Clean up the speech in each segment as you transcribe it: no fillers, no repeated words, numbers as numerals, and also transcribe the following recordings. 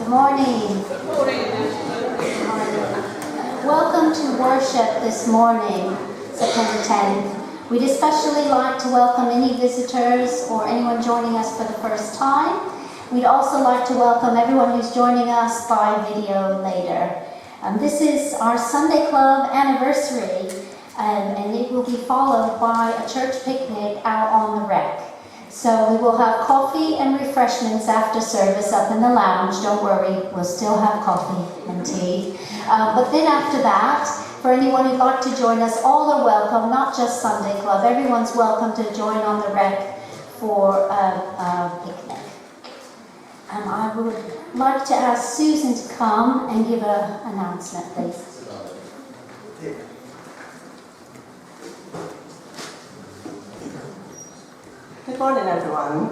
morning. Welcome to worship this morning, September 10th. We'd especially like to welcome any visitors or anyone joining us for the first time. We'd also like to welcome everyone who's joining us by video later. This is our Sunday Club anniversary, and it will be followed by a church picnic out on the rec. So we will have coffee and refreshments after service up in the lounge. Don't worry, we'll still have coffee and tea. But then after that, for anyone who'd like to join us, all are welcome, not just Sunday Club. Everyone's welcome to join on the rec for a picnic. I would like to ask Susan to come and give an announcement, please. Good morning, everyone.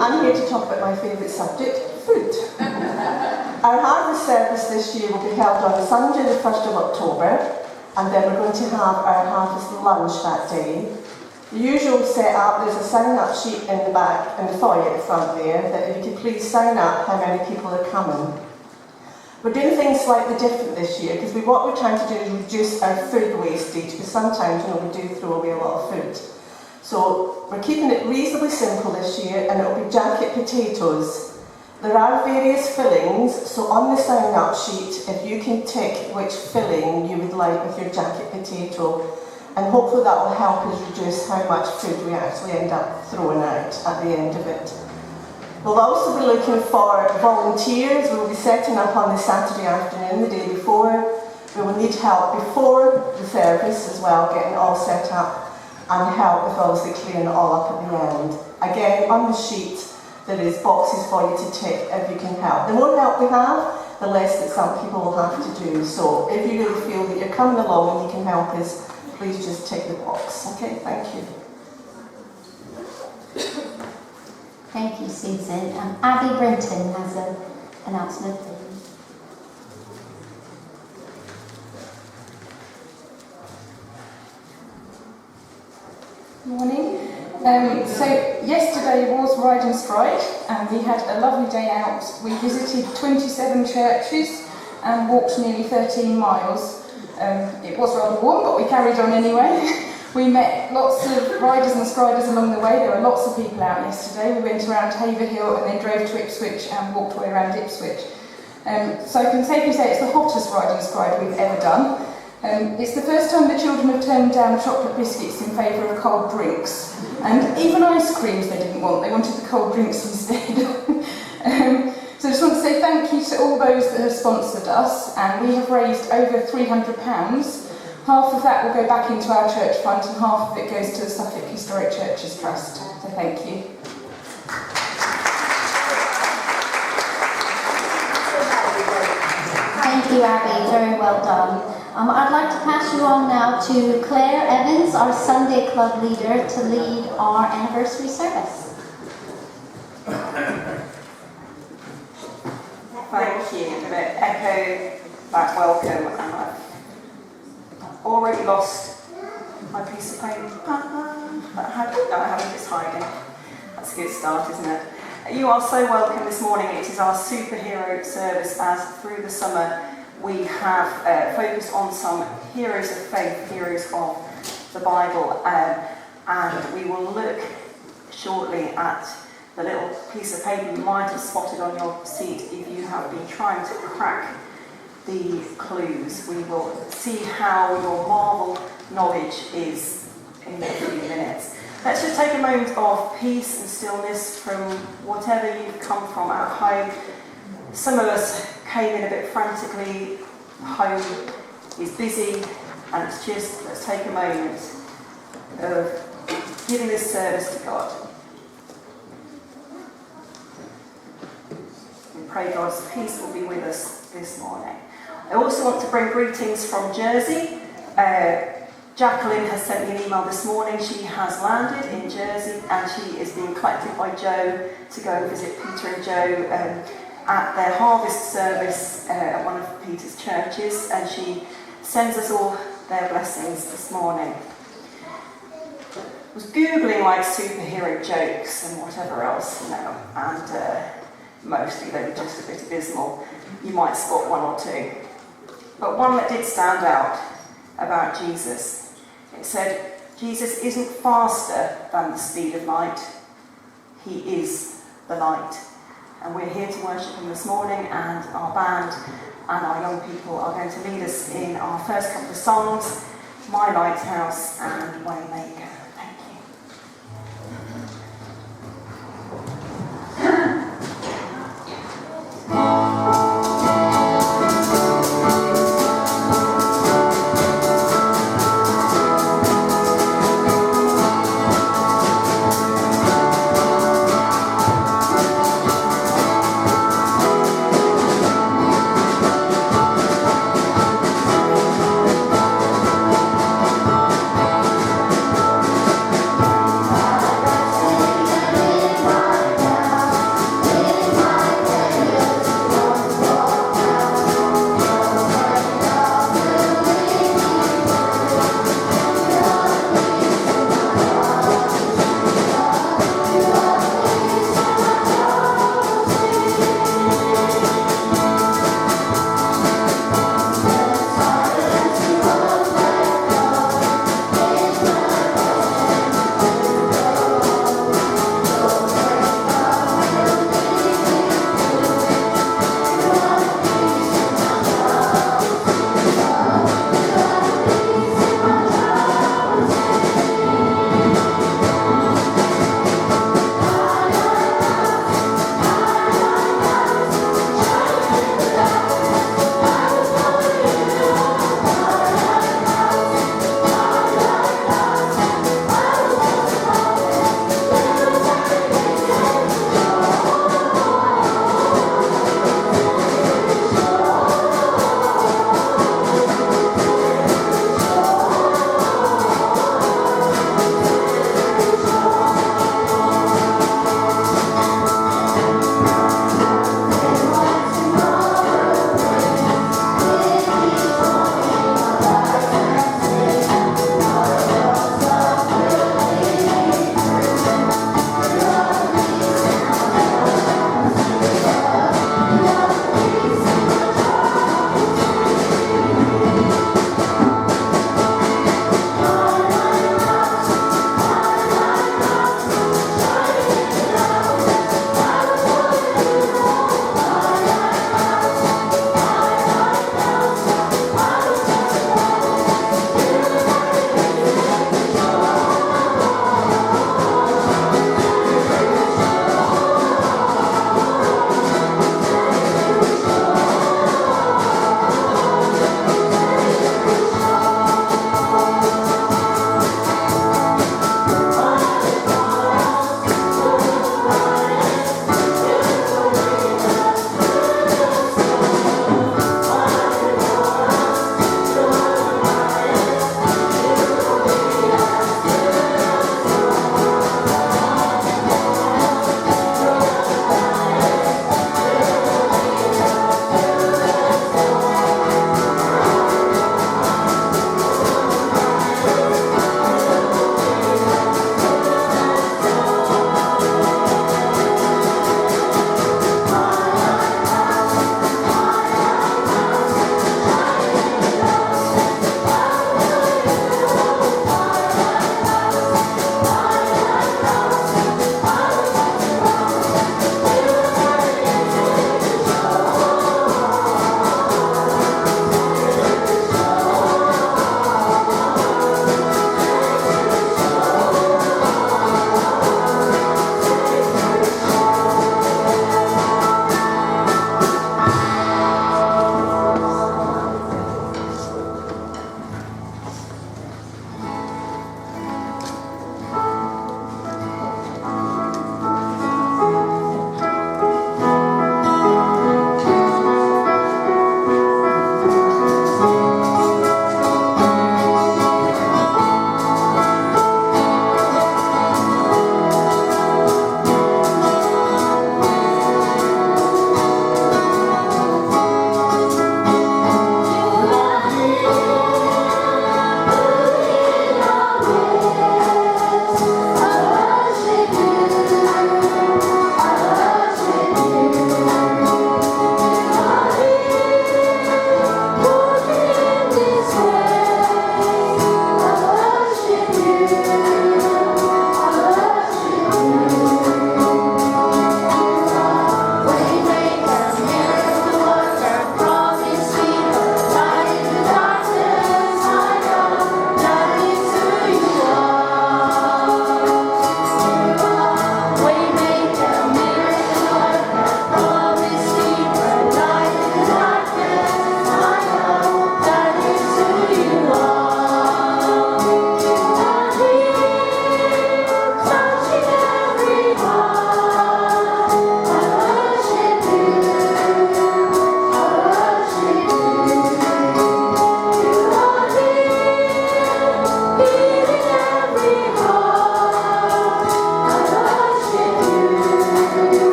I'm here to talk about my favourite subject, food. Our harvest service this year will be held on Sunday the 1st of October, and then we're going to have our harvest lunch that day. The usual setup, there's a sign-up sheet in the back and the foyer at the front there, that if you could please sign up how many people are coming. We're doing things slightly different this year, because what we're trying to do is reduce our food wastage, because sometimes we do throw away a lot of food. So we're keeping it reasonably simple this year, and it'll be jacket potatoes. There are various fillings, so on the sign-up sheet, if you can tick which filling you would like with your jacket potato, and hopefully that will help us reduce how much food we actually end up throwing out at the end of it. We'll also be looking for volunteers. We'll be setting up on the Saturday afternoon, the day before. We will need help before the service as well, getting it all set up, and help with obviously clearing it all up at the end. Again, on the sheet, there is boxes for you to tick if you can help. The more help we have, the less that some people will have to do. So if you really feel that you're coming along and you can help us, please just tick the box. Okay, thank you. Thank you, Susan. Abby Brinton has an announcement. Morning. So yesterday was Ride and Strike, and we had a lovely day out. We visited 27 churches and walked nearly 13 miles. It was rather warm, but we carried on anyway. We met lots of riders and striders along the way. There were lots of people out yesterday. We went around Haverhill and then drove to Ipswich and walked way around Ipswich. So I can safely say it's the hottest ride and stride we've ever done. It's the first time the children have turned down chocolate biscuits in favour of cold drinks. And even ice creams they didn't want. They wanted the cold drinks instead. So I just want to say thank you to all those that have sponsored us, and we have raised over £300. Half of that will go back into our church fund and half of it goes to the Suffolk Historic Churches Trust. So thank you. Thank you, Abby. Very well done. I'd like to pass you on now to Claire Evans, our Sunday Club leader, to lead our anniversary service. Thank you. I'm going to echo that welcome, and I've already lost my piece of paper. But I haven't, it's hiding. That's a good start, isn't it? You are so welcome this morning. It is our superhero service, as through the summer we have focused on some heroes of faith, heroes of the Bible, and we will look shortly at the little piece of paper you might have spotted on your seat if you have been trying to crack the clues. We will see how your Marvel knowledge is in a few minutes. Let's just take a moment of peace and stillness from whatever you've come from at home. Some of us came in a bit frantically. Home is busy, and it's just, let's take a moment of giving this service to God. Pray God's peace will be with us this morning. I also want to bring greetings from Jersey. Jacqueline has sent me an email this morning. She has landed in Jersey and she is being collected by Joe to go and visit Peter and Joe at their harvest service at one of Peter's churches, and she sends us all their blessings this morning. I was Googling like superhero jokes and whatever else, and mostly they were just a bit abysmal. You might spot one or two. But one that did stand out about Jesus, it said, Jesus isn't faster than the speed of light. He is the light. And we're here to worship him this morning, and our band and our young people are going to lead us in our first couple of songs, My Lighthouse and Waymaker. Thank you. Thank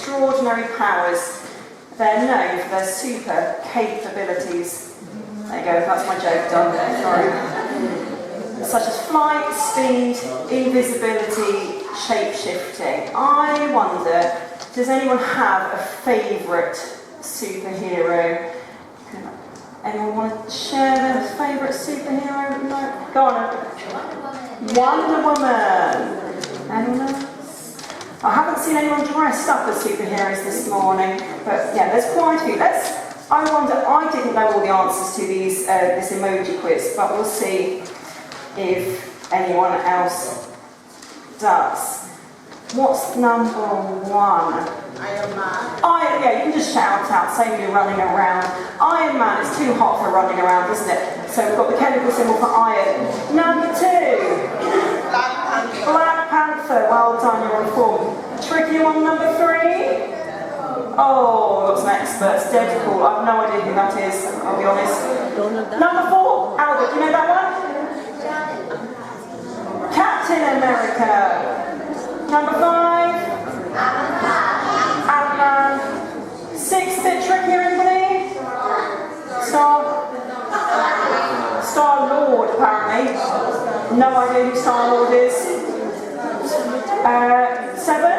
extraordinary powers. They're known for their super capabilities. There you go, that's my joke done. Sorry. Such as flight, speed, invisibility, shape-shifting. I wonder, does anyone have a favourite superhero? Anyone want to share their favourite superhero? No? Go on. Wonder Woman. Anyone else? I haven't seen anyone dressed up as superheroes this morning, but yeah, there's quite a few. I wonder, I didn't know all the answers to these this emoji quiz, but we'll see if anyone else does. What's number one? Iron Man. Yeah, you can just shout out, say when you're running around. Iron Man is too hot for running around, isn't it? So we've got the chemical symbol for iron. Number two. Black Panther. Black Panther. Well done, you're on form. Tricky one, number three. Oh, we've got some experts. Deadpool. I have no idea who that is, I'll be honest. Number four. Albert, do you know that one? Captain America. Number five. Ant-Man. Six, bit trickier, anybody? Star-Lord, apparently. No idea who Star-Lord is. Seven.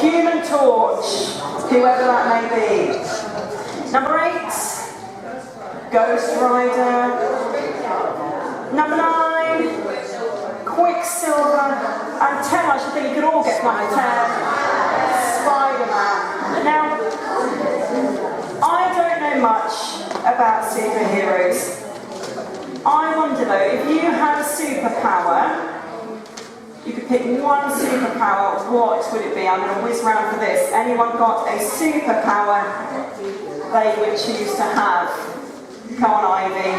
Human Torch, whoever that may be. Number eight. Ghost Rider. Number nine. Quicksilver, and 10, I should think you could all get number 10, Spider-Man. Now, I don't know much about superheroes. I wonder though, if you had a superpower, you could pick one superpower, what would it be? I'm going to whiz round for this. Anyone got a superpower they would choose to have? Come on, Ivy.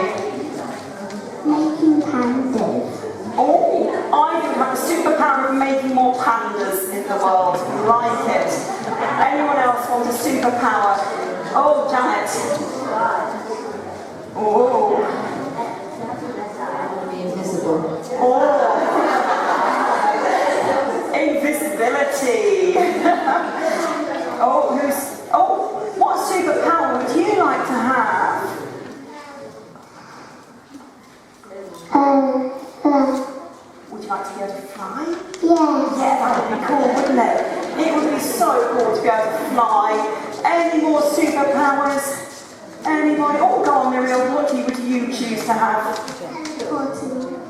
Making pandas. Oh, I would have a superpower of making more pandas in the world. Like it. Anyone else want a superpower? Oh, Janet. Oh. Be invisible. Oh. Invisibility. What superpower would you like to have? Would you like to be able to fly? Yes. Yeah, that would be cool, wouldn't it? It would be so cool to be able to fly. Any more superpowers? Anybody? Oh, go on, Miriam. What would you choose to have?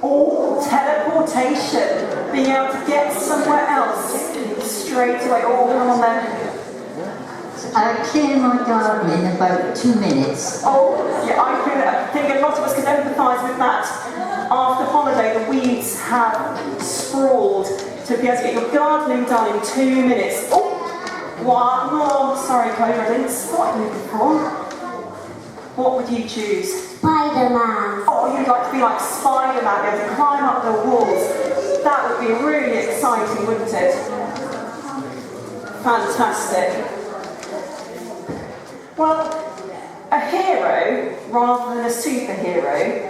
Oh, teleportation. Being able to get somewhere else straight away. Oh, come on then. I'll clear my garden in about 2 minutes. Oh, yeah, I think a lot of us can empathise with that. After holiday, the weeds have sprawled. To be able to get your gardening done in 2 minutes. Oh, one more. Sorry, Cobra, I didn't spot you before. What would you choose? Spider-Man. Oh, you'd like to be like Spider-Man, be able to climb up the walls. That would be really exciting, wouldn't it? Fantastic. Well, a hero, rather than a superhero,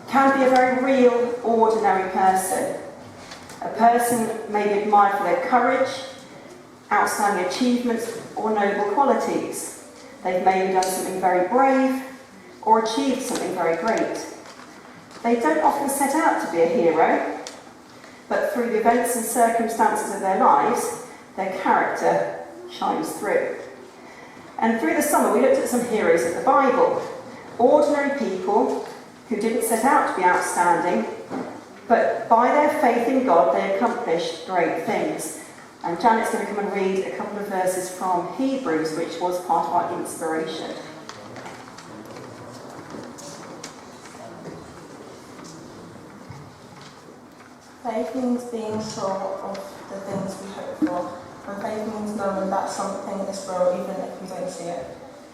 can be a very real, ordinary person. A person may be admired for their courage, outstanding achievements, or noble qualities. They've maybe done something very brave, or achieved something very great. They don't often set out to be a hero, but through the events and circumstances of their lives, their character shines through. And through the summer, we looked at some heroes of the Bible. Ordinary people who didn't set out to be outstanding, but by their faith in God, they accomplished great things. And Janet's going to come and read a couple of verses from Hebrews, which was part of our inspiration. Faith means being sure of the things we hope for. And faith means knowing that something is real even if we don't see it.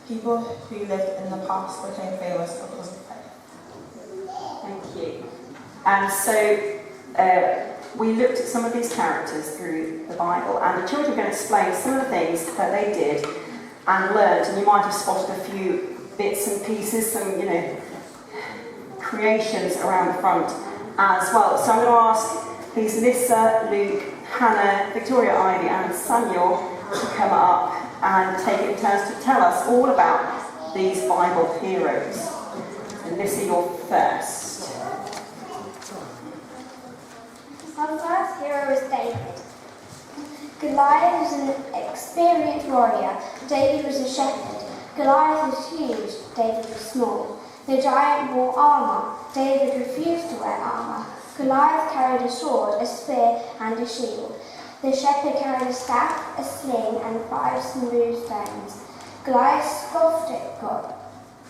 People who lived in the past became famous because of faith. Thank you. And so we looked at some of these characters through the Bible, and the children are going to explain some of the things that they did and learned. And you might have spotted a few bits and pieces, some creations around the front as well. So I'm going to ask please Lisa, Luke, Hannah, Victoria, Ivy and Samuel to come up and take it in turns to tell us all about these Bible heroes. So Lisa, you're first. Our first hero is David. Goliath was an experienced warrior. David was a shepherd. Goliath was huge. David was small. The giant wore armour. David refused to wear armour. Goliath carried a sword, a spear and a shield. The shepherd carried a staff, a sling and 5 smooth stones. Goliath scoffed at God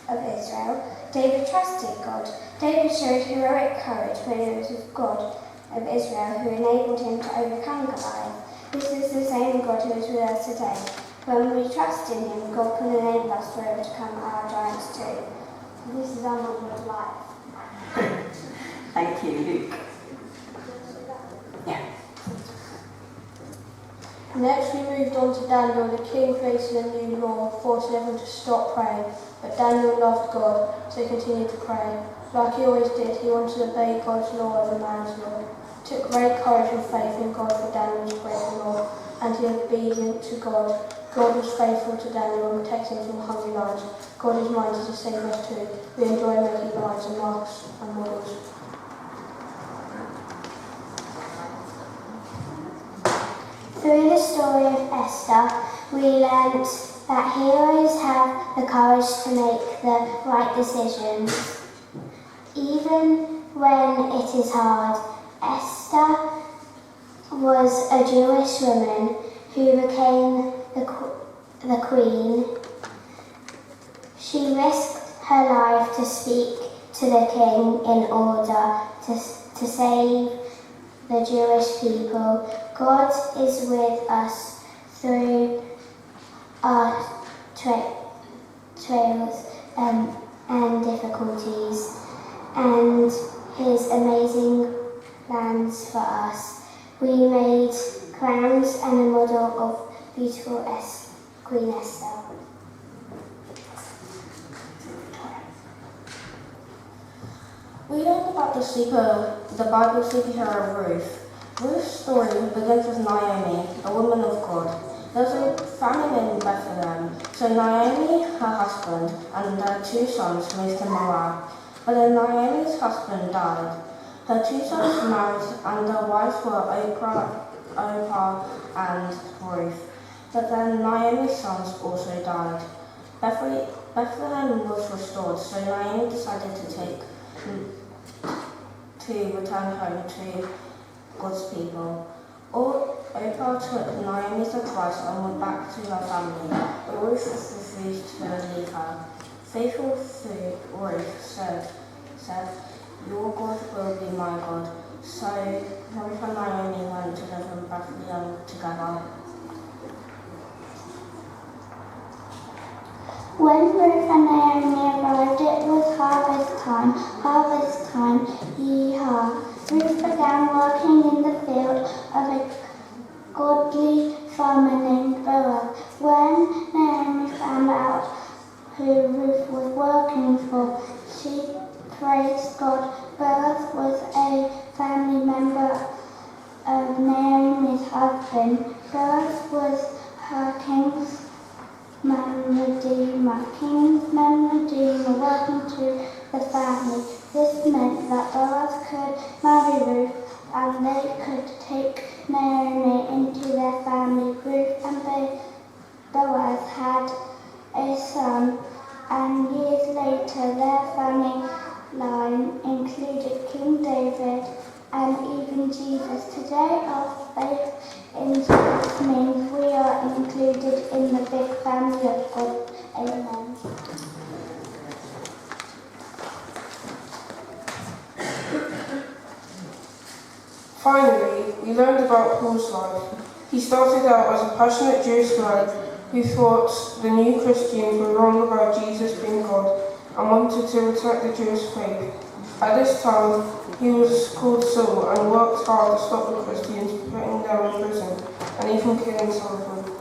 of Israel. David trusted God. David showed heroic courage when he was with God of Israel, who enabled him to overcome Goliath. This is the same God who is with us today. When we trust in him, God can enable us to overcome our giants too. This is our model of life. Thank you, Luke. Yeah. Next we moved on to Daniel. The king created a new law, forcing everyone to stop praying. But Daniel loved God, so he continued to pray. Like he always did, he wanted to obey God's law over man's law. It took great courage and faith in God for Daniel to break the law and to be obedient to God. God was faithful to Daniel and protected him from hungry lions. God is mighty to save us too. We enjoy making lions and marks and models. Through the story of Esther, we learnt that heroes have the courage to make the right decisions, even when it is hard. Esther was a Jewish woman who became the queen. She risked her life to speak to the king in order to save the Jewish people. God is with us through our trials and difficulties, and his amazing plans for us. We made crowns and a model of beautiful Queen Esther. We learned about the Bible superhero Ruth. Ruth's story begins with Naomi, a woman of God. There was a famine in Bethlehem, so Naomi, her husband, and their 2 sons moved to Moab. But then Naomi's husband died. Her 2 sons married, and their wives were Orpah and Ruth. But then Naomi's sons also died. Bethlehem was restored, so Naomi decided to return home to God's people. Orpah took Naomi's advice and went back to her family, but Ruth refused to leave her. Faithful Ruth said, "Your God will be my God." So Ruth and Naomi went to live in Bethlehem together. When Ruth and Naomi arrived, it was harvest time. Harvest time, yee-haw. Ruth began working in the field of a godly farmer named Boaz. When Naomi found out who Ruth was working for, she praised God. Boaz was a family member of Naomi's husband. Boaz was her kinsman redeemer. Kinsman redeemer, welcome to the family. This meant that Boaz could marry Ruth and they could take Naomi into their family. Ruth and Boaz had a son, and years later their family line included King David and even Jesus. Today our faith in Jesus means we are included in the big family of God. Amen. Finally, we learned about Paul's life. He started out as a passionate Jewish man who thought the new Christians were wrong about Jesus being God and wanted to attack the Jewish faith. At this time, he was called Saul and worked hard to stop the Christians putting them in prison and even killing some of them.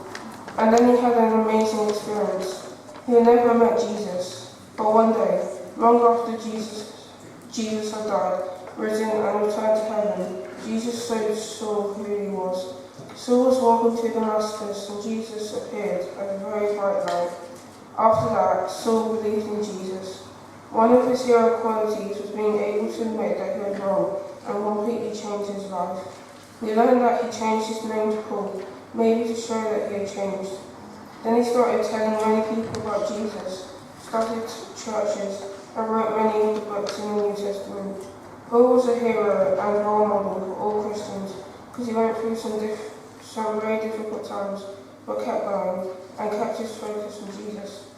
And then he had an amazing experience. He had never met Jesus, but one day, long after Jesus had died, risen and returned to heaven, Jesus showed Saul who he was. Saul was walking to Damascus, and Jesus appeared as a very bright light. After that, Saul believed in Jesus. One of his hero qualities was being able to admit that he was wrong and completely changed his life. We learned that he changed his name to Paul, maybe to show that he had changed. Then he started telling many people about Jesus, started churches, and wrote many of the books in the New Testament. Paul was a hero and role model for all Christians because he went through some very difficult times, but kept going and kept his focus on Jesus.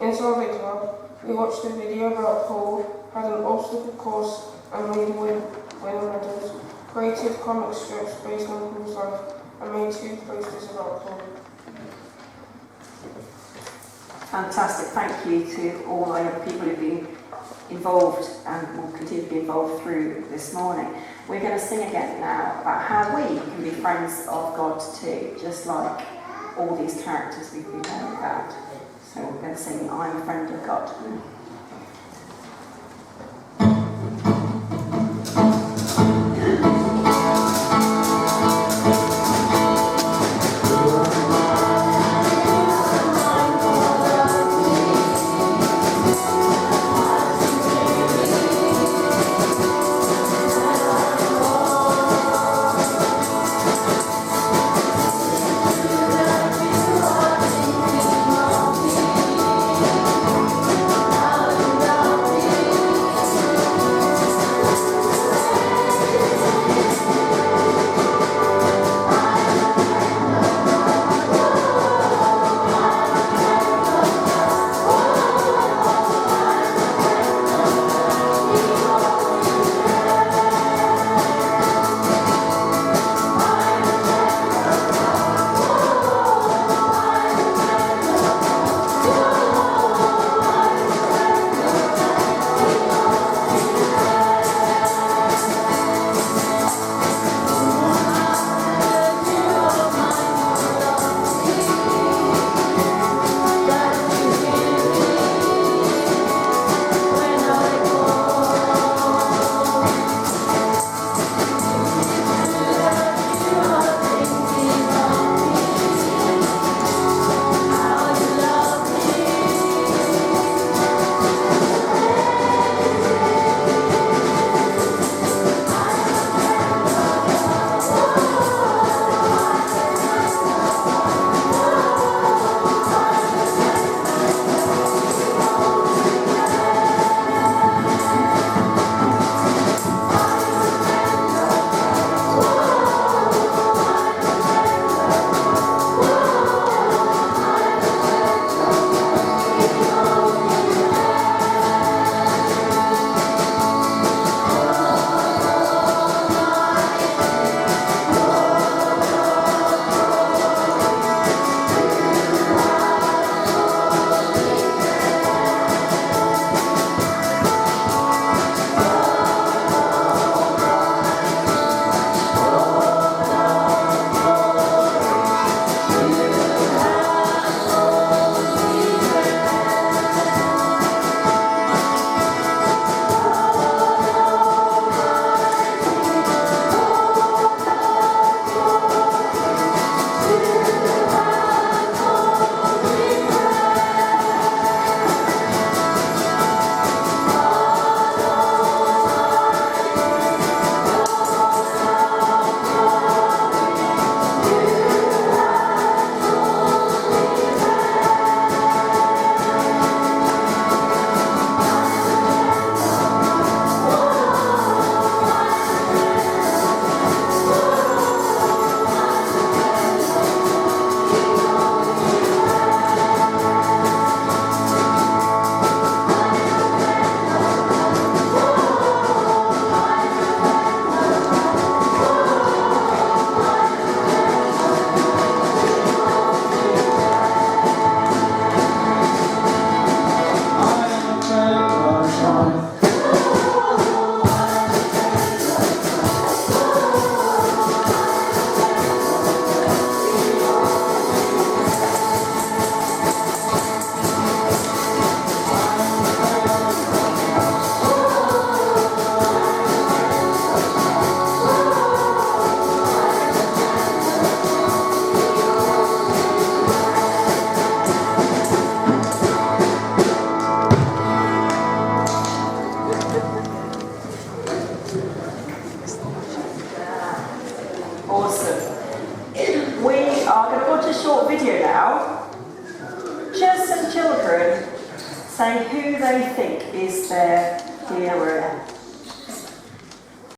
In Sunday Club, we watched a video about Paul, had an obstacle course and made win medals, created comic strips based on Paul's life, and made 2 posters about Paul. Fantastic. Thank you to all the other people who've been involved and will continue to be involved through this morning. We're going to sing again now about how we can be friends of God too, just like all these characters we've been learning about. So we're going to sing I'm a Friend of God. Thank you. say who they think is their hero.